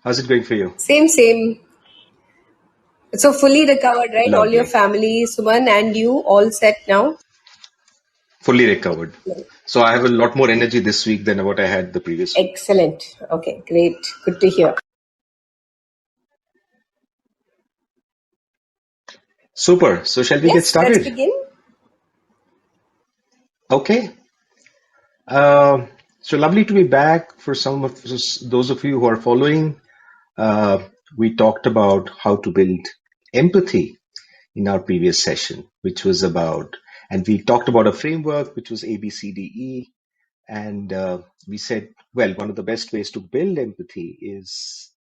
How's it going for you? Same, same. So fully recovered, right? All your Lovely. family, Suman, and you all set now? Fully recovered. So I have a lot more energy this week than what I had the previous week. Excellent. Okay, great. Good to hear. Super. So shall we get Yes, let's started? begin. Okay. Uh, so lovely to be back for some of those of you who are following. Uh, we talked about how to build empathy in our previous session, which was about, and we talked about a framework which was A, B, C, D, E. And we said, well, one of the best ways to build empathy is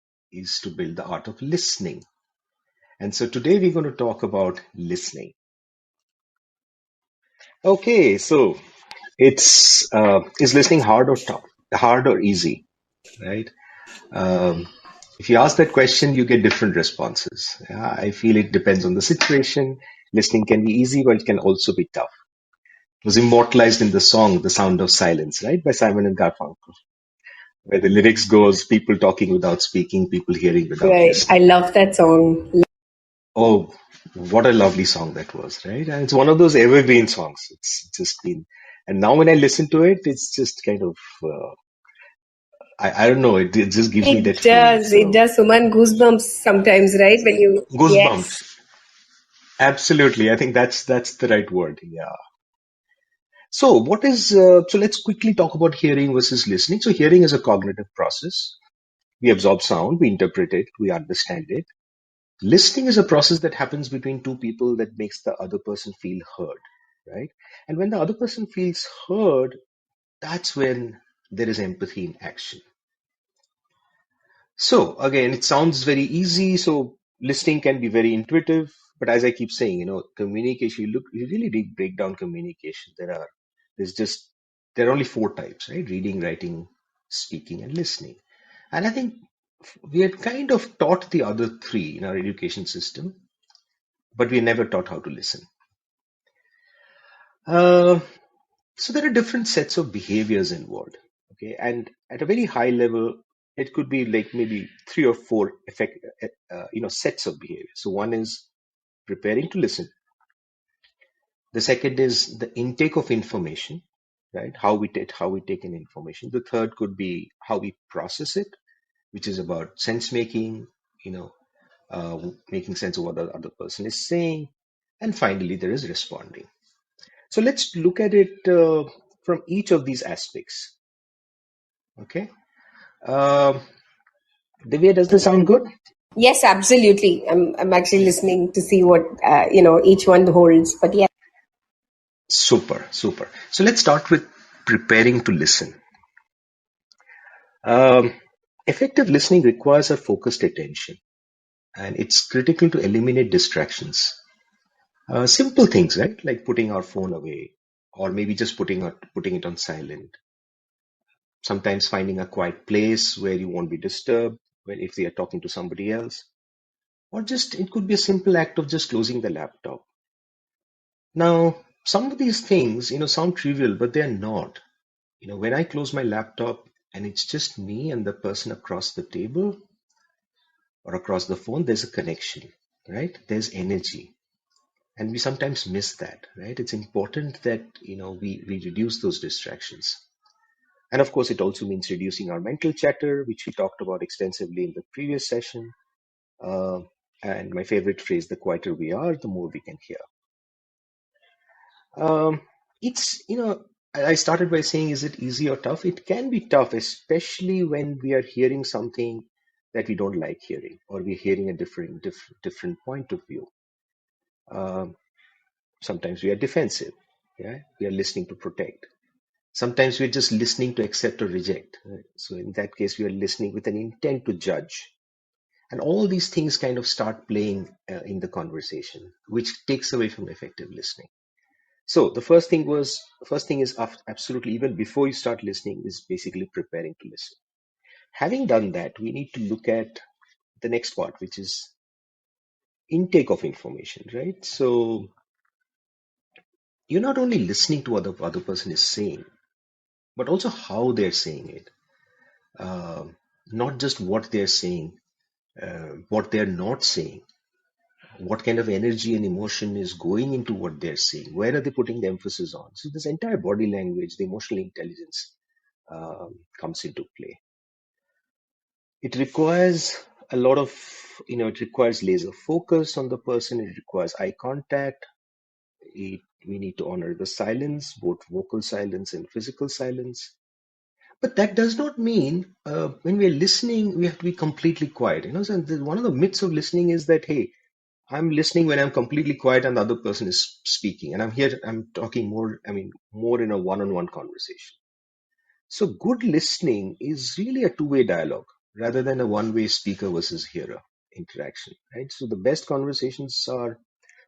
to build the art of listening. And so today we're going to talk about listening. Okay, so it's is listening hard or tough, hard or easy, right? Um, if you ask that question, you get different responses. Yeah, I feel it depends on the situation. Listening can be easy, but it can also be tough. It was immortalized in the song "The Sound of Silence," right, by Simon and Garfunkel, where the lyrics goes, "People talking without speaking, people hearing without Right. I listening." love that song. Oh, what a lovely song that was, right? And it's one of those evergreen songs. It's just been, and now when I listen to it, it's just kind of, I don't know, it just gives me that It feeling. does. It So, does. Suman, goosebumps sometimes, right? When you, goosebumps. yes. Absolutely. I think that's the right word. Yeah. So so let's quickly talk about hearing versus listening. So hearing is a cognitive process. We absorb sound, we interpret it, we understand it. Listening is a process that happens between two people that makes the other person feel heard, right? And when the other person feels heard, that's when there is empathy in action. So again, it sounds very easy. So listening can be very intuitive, but as I keep saying, communication, you really break down communication. There's just, there are only four types, right? Reading, writing, speaking, and listening. And I think we had kind of taught the other three in our education system, but we never taught how to listen. Uh, so there are different sets of behaviors involved. Okay, and at a very high level, it could be like maybe three or four sets of behavior. So one is preparing to listen. The second is the intake of information, right? How we take in information. The third could be how we process it, which is about sense making, you know, making sense of what the other person is saying. And finally, there is responding. So let's look at it from each of these aspects. Okay. Um Divya, does this sound good? Yes, absolutely. I'm actually listening to see what, each one holds. But yeah. Super, super. So let's start with preparing to listen. Um, Effective listening requires a focused attention, and it's critical to eliminate distractions. Simple things, right? Like putting our phone away, or maybe just putting it on silent. Sometimes finding a quiet place where you won't be disturbed when if they are talking to somebody else, or just it could be a simple act of just closing the laptop. Now, some of these things, sound trivial, but they're not. When I close my laptop and it's just me and the person across the table or across the phone, there's a connection, right? There's energy. And we sometimes miss that, right? It's important that, we reduce those distractions. And of course, it also means reducing our mental chatter, which we talked about extensively in the previous session. Uh, and my favorite phrase, the quieter we are, the more we can hear. Um, I started by saying, is it easy or tough? It can be tough, especially when we are hearing something that we don't like hearing, or we're hearing a different point of view. Um, Sometimes we are defensive. Yeah, we are listening to protect. Sometimes we're just listening to accept or reject. Right? So in that case, we are listening with an intent to judge. And all these things kind of start playing in the conversation, which takes away from effective listening. So the first thing is absolutely, even before you start listening, is basically preparing to listen. Having done that, we need to look at the next part, which is intake of information, right? So you're not only listening to what the other person is saying, but also how they're saying it. not just what they're saying, what they're not saying, what kind of energy and emotion is going into what they're saying, where are they putting the emphasis on. So this entire body language, the emotional intelligence comes into play. It requires a lot of, it requires laser focus on the person. It requires eye contact. We need to honor the silence, both vocal silence and physical silence. But that does not mean when we're listening, we have to be completely quiet. So one of the myths of listening is that, hey, I'm listening when I'm completely quiet and the other person is speaking. And I'm talking more, more in a one-on-one conversation. So good listening is really a two-way dialogue rather than a one-way speaker versus hearer interaction, right? So the best conversations are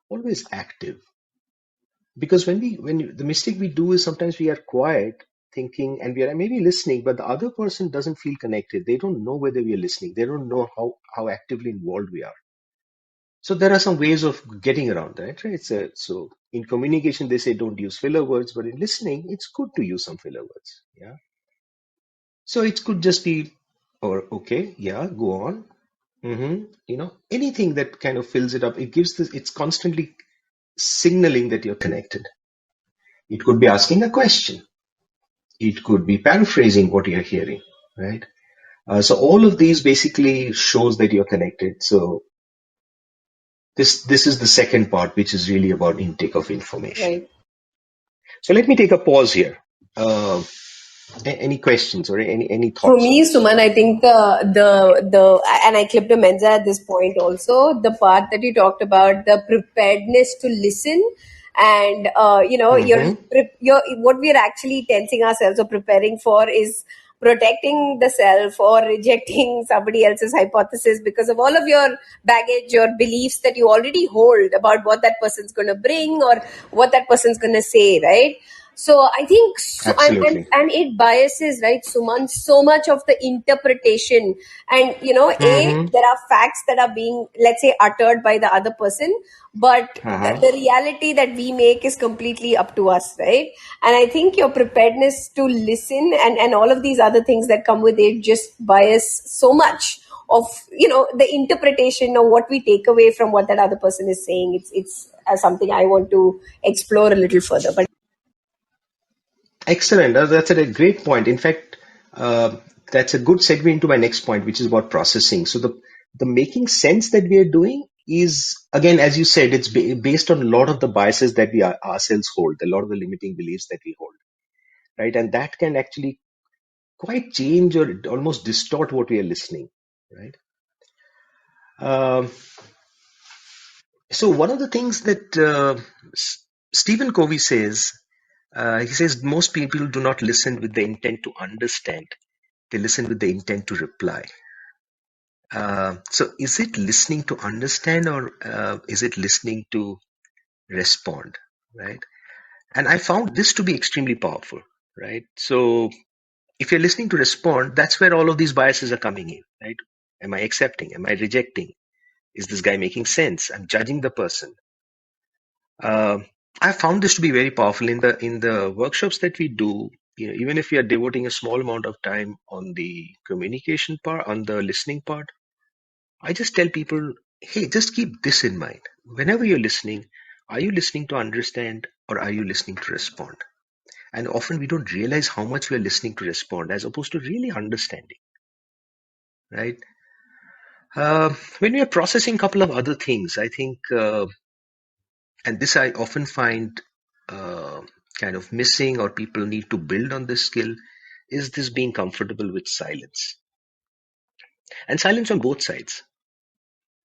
always active, because the mistake we do is sometimes we are quiet thinking and we are maybe listening, but the other person doesn't feel connected. They don't know whether we are listening. They don't know how actively involved we are. So there are some ways of getting around that, right? So in communication, they say don't use filler words, but in listening, it's good to use some filler words. Yeah. So it could just be, or okay, yeah, go on. Anything that kind of fills it up. It gives this. It's constantly signaling that you're connected. It could be asking a question. It could be paraphrasing what you're hearing, right? So all of these basically shows that you're connected. So this is the second part, which is really about intake of information. Right. So let me take a pause here. Uh, any questions or any For thoughts on me, this? Suman, I think the and I clipped a Menza at this point also. The part that you talked about, the preparedness to listen, and Mm-hmm. you're what we are actually tensing ourselves or preparing for is protecting the self or rejecting somebody else's hypothesis because of all of your baggage or beliefs that you already hold about what that person's going to bring or what that person's going to say, right? So I think, Absolutely. and it biases, right, Suman, so much of the interpretation. And, Mm-hmm. there are facts that are being, let's say, uttered by the other person, but Uh-huh. the reality that we make is completely up to us, right? And I think your preparedness to listen and all of these other things that come with it just bias so much of, the interpretation of what we take away from what that other person is saying. It's something I want to explore a little further. But Excellent. That's a great point. In fact, uh, that's a good segue into my next point, which is about processing. So the making sense that we are doing is, again, as you said, it's based on a lot of the biases that we ourselves hold, a lot of the limiting beliefs that we hold, right? And that can actually quite change or almost distort what we are listening, right? Um, so one of the things that Stephen Covey says, he says most people do not listen with the intent to understand; they listen with the intent to reply. So is it listening to understand, or is it listening to respond, right? And I found this to be extremely powerful, right? So if you're listening to respond, that's where all of these biases are coming in, right? Am I accepting? Am I rejecting? Is this guy making sense? I'm judging the person. Uh, I found this to be very powerful in the workshops that we do. Even if we are devoting a small amount of time on the communication part, on the listening part, I just tell people, hey, just keep this in mind. Whenever you're listening, are you listening to understand or are you listening to respond? And often we don't realize how much we are listening to respond as opposed to really understanding, right? When we are processing a couple of other things, I think, and this I often find uh, kind of missing, or people need to build on this skill, is this being comfortable with silence. And silence on both sides.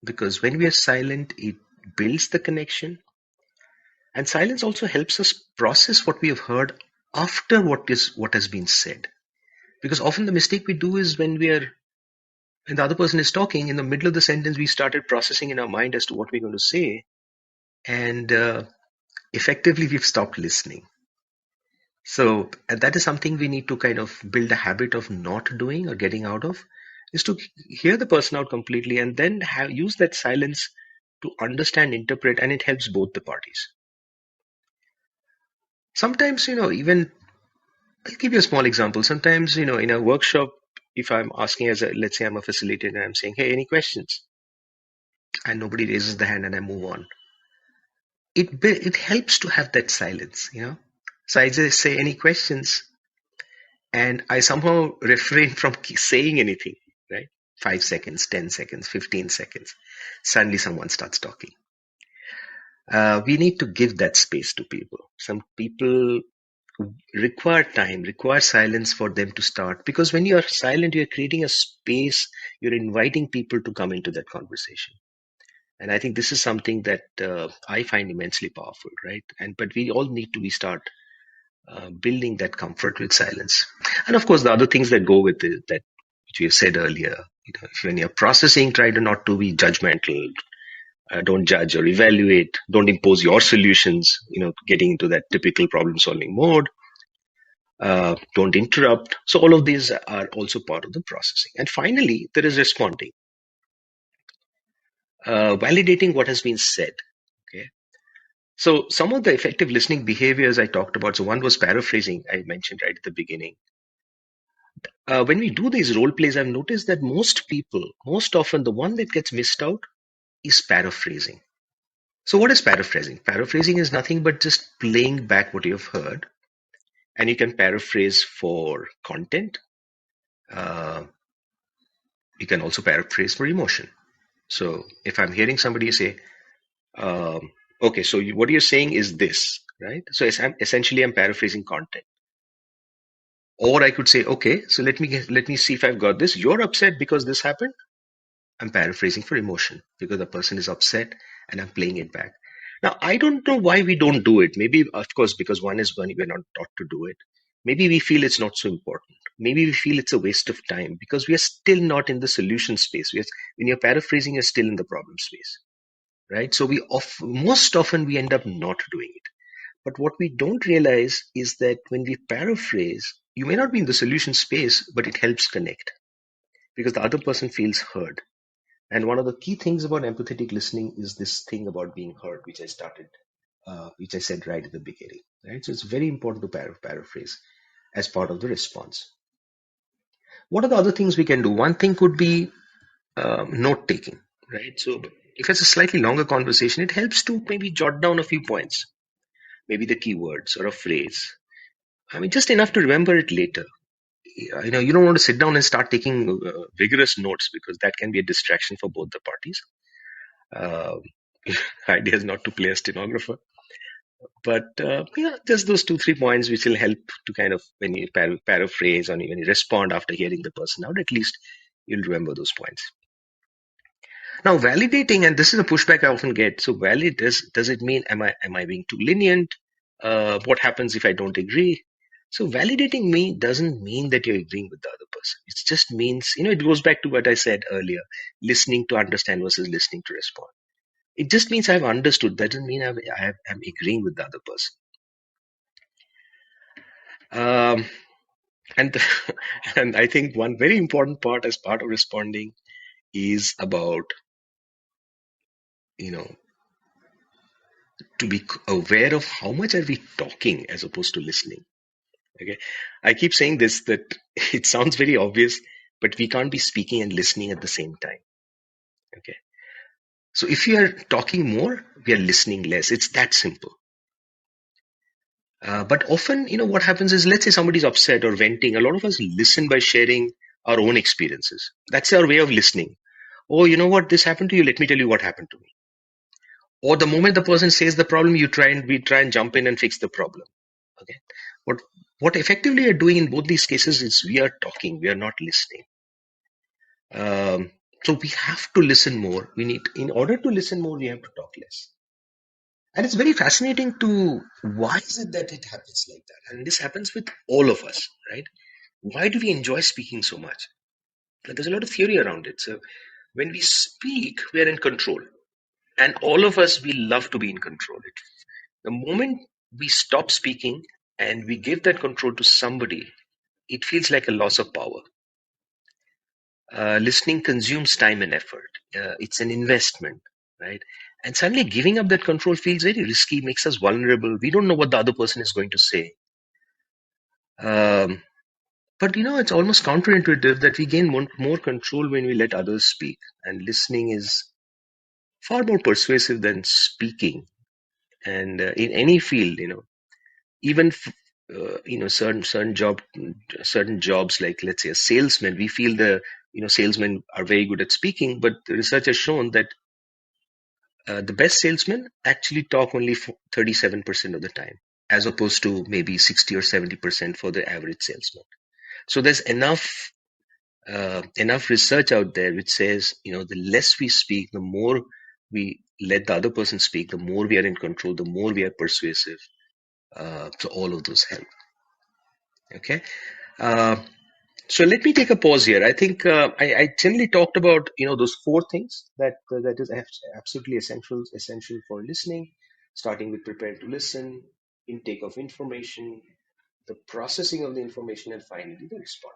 Because when we are silent, it builds the connection. And silence also helps us process what we have heard after what has been said. Because often the mistake we do is when the other person is talking, in the middle of the sentence, we started processing in our mind as to what we're going to say, and effectively we've stopped listening. So that is something we need to kind of build a habit of not doing or getting out of, is to hear the person out completely and then use that silence to understand, interpret, and it helps both the parties. Sometimes, even I'll give you a small example. Sometimes, in a workshop, if I'm asking let's say I'm a facilitator and I'm saying, hey, any questions? And nobody raises the hand and I move on. It helps to have that silence. So I just say any questions, and I somehow refrain from saying anything, right? 5 seconds, 10 seconds, 15 seconds. Suddenly someone starts talking. We need to give that space to people. Some people require time, require silence for them to start. Because when you are silent, you're creating a space, you're inviting people to come into that conversation. And I think this is something that I find immensely powerful, right? But we all need to start building that comfort with silence. And of course, the other things that go with it, that which you said earlier, if when you're processing, try to not to be judgmental. Don't judge or evaluate. Don't impose your solutions. Getting into that typical problem-solving mode. Don't interrupt. So all of these are also part of the processing. And finally, there is responding, validating what has been said. Okay. So some of the effective listening behaviors I talked about. So one was paraphrasing. I mentioned right at the beginning. When we do these role plays, I've noticed that most people, most often, the one that gets missed out is paraphrasing. So what is paraphrasing? Paraphrasing is nothing but just playing back what you've heard, and you can paraphrase for content. Uh, you can also paraphrase for emotion. So if I'm hearing somebody say, okay, so what you're saying is this, right? So essentially, I'm paraphrasing content. Or I could say, okay, so let me see if I've got this. You're upset because this happened. I'm paraphrasing for emotion because the person is upset and I'm playing it back. Now, I don't know why we don't do it. Maybe, of course, because one is when we're not taught to do it. Maybe we feel it's not so important. Maybe we feel it's a waste of time because we are still not in the solution space. When you're paraphrasing, you're still in the problem space, right? So most often we end up not doing it. But what we don't realize is that when we paraphrase, you may not be in the solution space, but it helps connect because the other person feels heard. And one of the key things about empathetic listening is this thing about being heard, which I said right at the beginning. Right, so it's very important to paraphrase as part of the response. What are the other things we can do? One thing could be note taking. Right, so if it's a slightly longer conversation, it helps to maybe jot down a few points, maybe the keywords or a phrase. I mean, just enough to remember it later. You don't want to sit down and start taking vigorous notes because that can be a distraction for both the parties. Uh, idea is not to play a stenographer, but just those 2-3 points which will help to kind of when you paraphrase or when you respond after hearing the person out, at least you'll remember those points. Now, validating, and this is a pushback I often get. So, valid does it mean am I being too lenient? What happens if I don't agree? So, validating me doesn't mean that you're agreeing with the other person. It just means it goes back to what I said earlier: listening to understand versus listening to respond. It just means I've understood. That doesn't mean I'm agreeing with the other person. Um, and and I think one very important part as part of responding is about you know to be aware of how much are we talking as opposed to listening. Okay, I keep saying this that it sounds very obvious, but we can't be speaking and listening at the same time. Okay, so if you are talking more, we are listening less. It's that simple. But often, what happens is, let's say somebody's upset or venting. A lot of us listen by sharing our own experiences. That's our way of listening. Oh, you know what? This happened to you. Let me tell you what happened to me. Or the moment the person says the problem, we try and jump in and fix the problem. Okay. What what effectively you're doing in both these cases is we are talking. We are not listening. Um, so we have to listen more. In order to listen more, we have to talk less. And it's very fascinating to why is it that it happens like that? And this happens with all of us, right? Why do we enjoy speaking so much? There's a lot of theory around it. So when we speak, we are in control. And all of us, we love to be in control. The moment we stop speaking and we give that control to somebody, it feels like a loss of power. Listening consumes time and effort. It's an investment, right? And suddenly giving up that control feels very risky, makes us vulnerable. We don't know what the other person is going to say. Um, But it's almost counterintuitive that we gain more control when we let others speak, and listening is far more persuasive than speaking. And in any field, even certain jobs, like let's say a salesman, we feel the salesmen are very good at speaking, but the research has shown that the best salesmen actually talk only for 37% of the time, as opposed to maybe 60 or 70% for the average salesman. So there's enough research out there which says, the less we speak, the more we let the other person speak, the more we are in control, the more we are persuasive. So all of those help. Okay. Uh, so let me take a pause here. I think I generally talked about those four things that is absolutely essential for listening, starting with prepare to listen, intake of information, the processing of the information, and finally the response.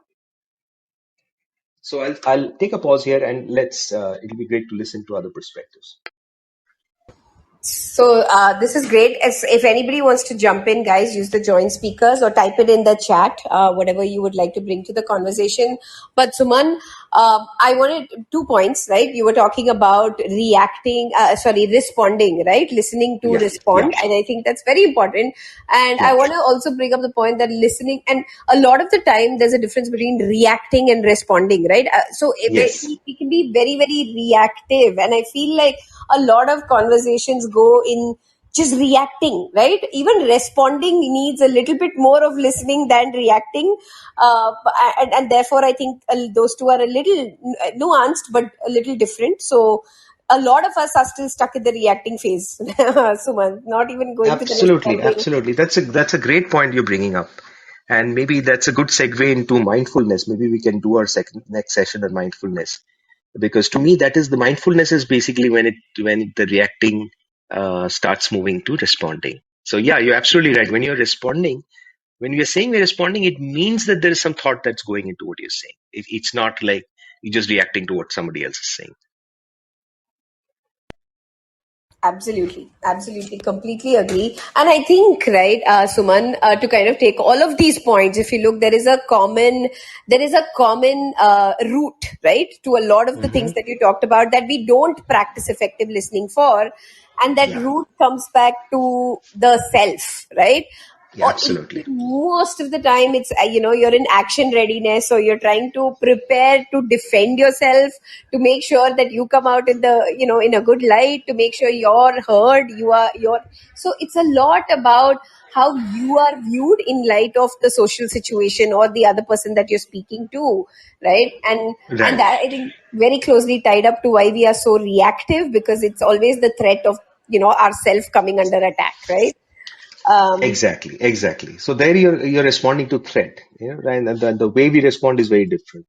So I'll take a pause here, and it'll be great to listen to other perspectives. So this is great. If anybody wants to jump in, guys, use the join speakers or type it in the chat, whatever you would like to bring to the conversation. But Suman, I wanted 2 points, right? You were talking about responding, right? Listening to Yeah, yeah, respond. And I think that's very important. And I yeah. want to also bring up the point that listening, and a lot of the time, there's a difference between reacting and responding, right? So Yes, we can be very, very reactive. And I feel like a lot of conversations go in just reacting, right? Even responding needs a little bit more of listening than reacting. And therefore, I think those two are a little nuanced, but a little different. So, a lot of us are still stuck in the reacting phase, Suman, not even going to the absolutely, responding. absolutely. That's a great point you're bringing up, and maybe that's a good segue into mindfulness. Maybe we can do our next session on mindfulness, because to me that is the mindfulness is basically when the reacting starts moving to responding. So yeah, you're absolutely right. When you're responding, when we are saying we're responding, it means that there is some thought that's going into what you're saying. It's not like you're just reacting to what somebody else is saying. Absolutely, absolutely, completely agree. And I think, right, Suman, to kind of take all of these points, if you look, there is a common root, right, to a lot of the things Hmm. that you talked about that we don't practice effective listening for, and that Yeah, root comes back to the self, right? yeah, Or absolutely. most of the time it's you're in action readiness, so you're trying to prepare to defend yourself, to make sure that you come out in the in a good light, to make sure you're heard, you're so it's a lot about how you are viewed in light of the social situation or the other person that you're speaking to, right? And Right. that, I think, very closely tied up to why we are so reactive, because it's always the threat of ourself coming under attack, right? um, Exactly, exactly. So there you're responding to threat, right? And the way we respond is very different.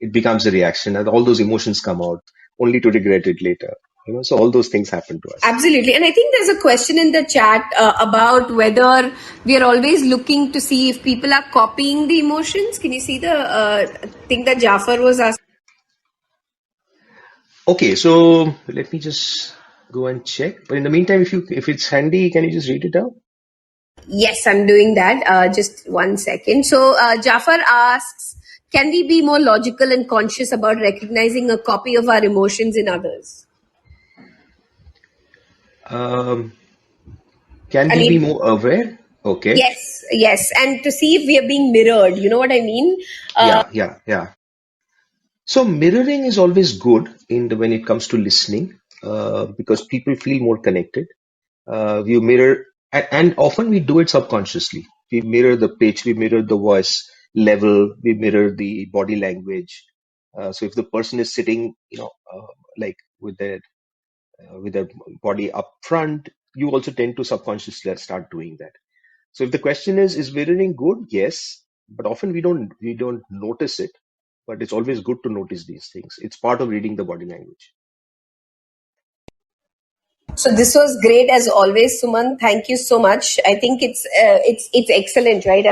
It becomes a reaction, and all those emotions come out only to regret it later. So all those things happen to us. Absolutely. And I think there's a question in the chat about whether we are always looking to see if people are copying the emotions. Can you see the thing that Jafar was asking? Okay, so let me just go and check. But in the meantime, if it's handy, can you just read it out? Yes, I'm doing that. Just 1 second. So Jafar asks, can we be more logical and conscious about recognizing a copy of our emotions in others? Um, can I we be mean, more aware? Okay. yes, yes. And to see if we are being mirrored. You know what I mean? Yeah, yeah, yeah. So mirroring is always good when it comes to listening, because people feel more connected. You mirror, and often we do it subconsciously. We mirror the pitch, we mirror the voice level, we mirror the body language. So if the person is sitting, like with their body up front, you also tend to subconsciously start doing that. So if the question is mirroring good? Yes, but often we don't notice it. But it's always good to notice these things. It's part of reading the body language. So this was great as always, Suman. Thank you so much. I think it's excellent, right?